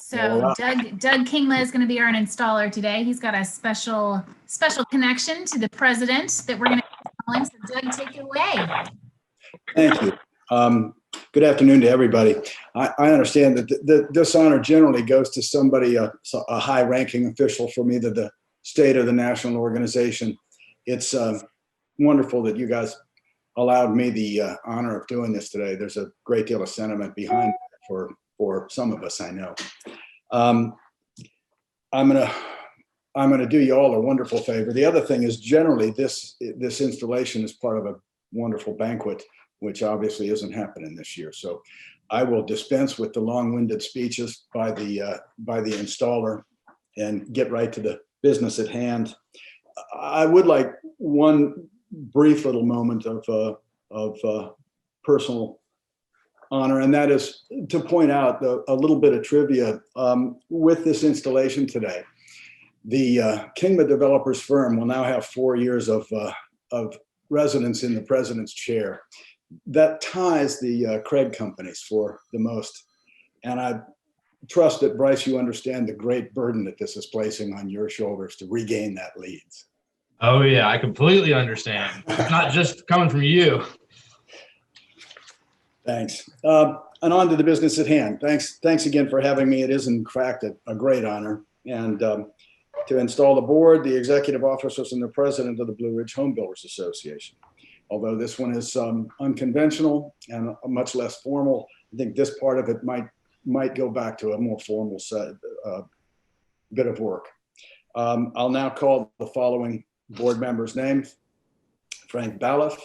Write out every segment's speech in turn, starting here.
So Doug Kingma is going to be our installer today. He's got a special connection to the president that we're going to be installing. So Doug, take it away. Thank you. Good afternoon to everybody. I understand that this honor generally goes to somebody, a high-ranking official from either the state or the national organization. It's wonderful that you guys allowed me the honor of doing this today. There's a great deal of sentiment behind it for some of us, I know. I'm gonna do you all a wonderful favor. The other thing is generally this installation is part of a wonderful banquet, which obviously isn't happening this year. So I will dispense with the long-winded speeches by the installer and get right to the business at hand. I would like one brief little moment of personal honor, and that is to point out a little bit of trivia with this installation today. The Kingma Developers firm will now have 4 years of residence in the president's chair. That ties the Craig companies for the most. And I trust that, Bryce, you understand the great burden that this is placing on your shoulders to regain that lead. Oh yeah, I completely understand. Not just coming from you. Thanks. And on to the business at hand. Thanks again for having me. It is in fact a great honor. And to install the board, the executive officers, and the president of the Blue Ridge Home Builders Association. Although this one is unconventional and much less formal, I think this part of it might go back to a more formal bit of work. I'll now call the following board members' names: Frank Balloff,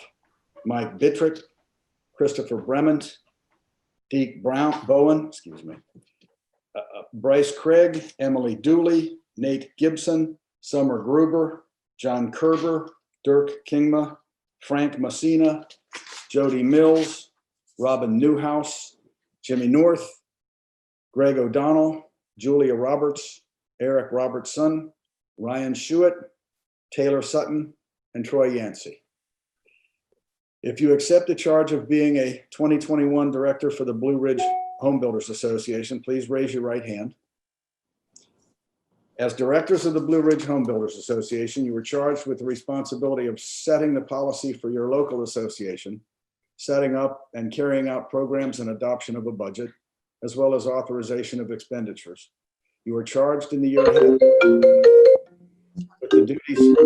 Mike Bittrick, Christopher Brement, Deke Bowen, Bryce Craig, Emily Dooley, Nate Gibson, Summer Gruber, John Kerber, Dirk Kingma, Frank Messina, Jody Mills, Robin Newhouse, Jimmy North, Greg O'Donnell, Julia Roberts, Eric Robertson, Ryan Schuett, Taylor Sutton, and Troy Yancey. If you accept the charge of being a 2021 director for the Blue Ridge Home Builders Association, please raise your right hand. As directors of the Blue Ridge Home Builders Association, you were charged with the responsibility of setting the policy for your local association, setting up and carrying out programs and adoption of a budget, as well as authorization of expenditures. You were charged in the year ahead with the duties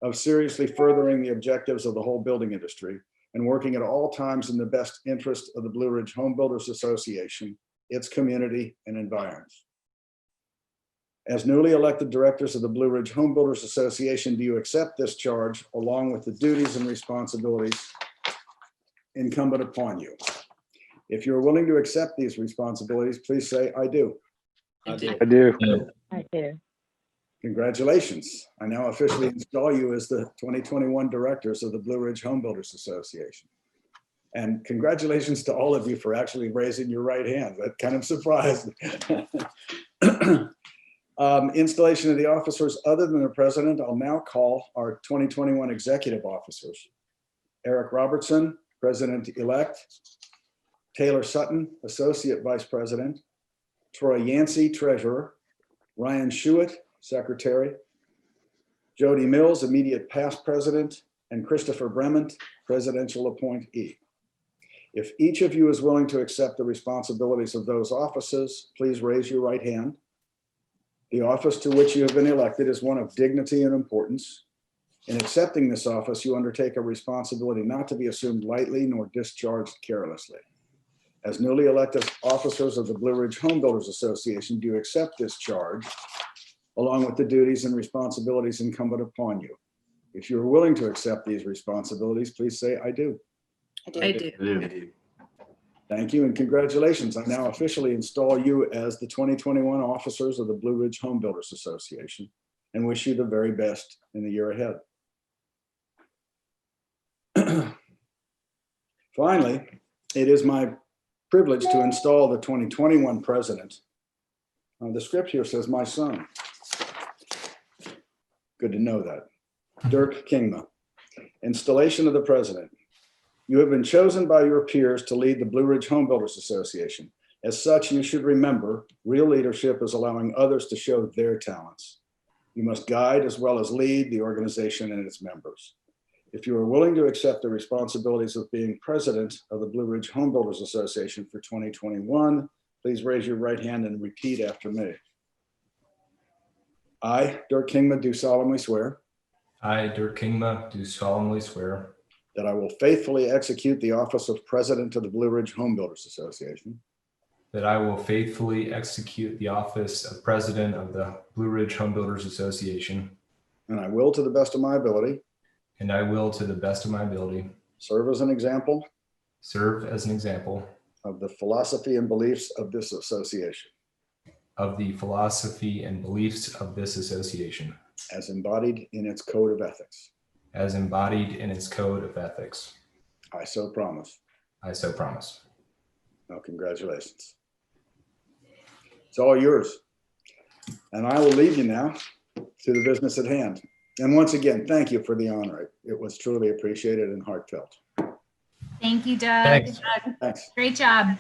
of seriously furthering the objectives of the whole building industry and working at all times in the best interest of the Blue Ridge Home Builders Association, its community, and environs. As newly elected directors of the Blue Ridge Home Builders Association, do you accept this charge along with the duties and responsibilities incumbent upon you? If you're willing to accept these responsibilities, please say, I do. I do. I do. Congratulations. I now officially install you as the 2021 directors of the Blue Ridge Home Builders Association. And congratulations to all of you for actually raising your right hand. That kind of surprised me. Installation of the officers other than the president, I'll now call our 2021 executive officers. Eric Robertson, president-elect. Taylor Sutton, associate vice president. Troy Yancey, treasurer. Ryan Schuett, secretary. Jody Mills, immediate past president. And Christopher Brement, presidential appointee. If each of you is willing to accept the responsibilities of those offices, please raise your right hand. The office to which you have been elected is one of dignity and importance. In accepting this office, you undertake a responsibility not to be assumed lightly nor discharged carelessly. As newly elected officers of the Blue Ridge Home Builders Association, do you accept this charge along with the duties and responsibilities incumbent upon you? If you're willing to accept these responsibilities, please say, I do. I do. Thank you and congratulations. I now officially install you as the 2021 officers of the Blue Ridge Home Builders Association and wish you the very best in the year ahead. Finally, it is my privilege to install the 2021 president. The script here says my son. Good to know that. Dirk Kingma. Installation of the president. You have been chosen by your peers to lead the Blue Ridge Home Builders Association. As such, you should remember, real leadership is allowing others to show their talents. You must guide as well as lead the organization and its members. If you are willing to accept the responsibilities of being president of the Blue Ridge Home Builders Association for 2021, please raise your right hand and repeat after me. I, Dirk Kingma, do solemnly swear I, Dirk Kingma, do solemnly swear that I will faithfully execute the office of president of the Blue Ridge Home Builders Association that I will faithfully execute the office of President of the Blue Ridge Home Builders Association, and I will, to the best of my ability, and I will, to the best of my ability, serve as an example serve as an example of the philosophy and beliefs of this association of the philosophy and beliefs of this association, as embodied in its code of ethics. as embodied in its code of ethics. I so promise. I so promise. Well, congratulations. It's all yours. And I will leave you now to the business at hand. And once again, thank you for the honor. It was truly appreciated and heartfelt. Thank you, Doug. Thanks. Thanks. Great job.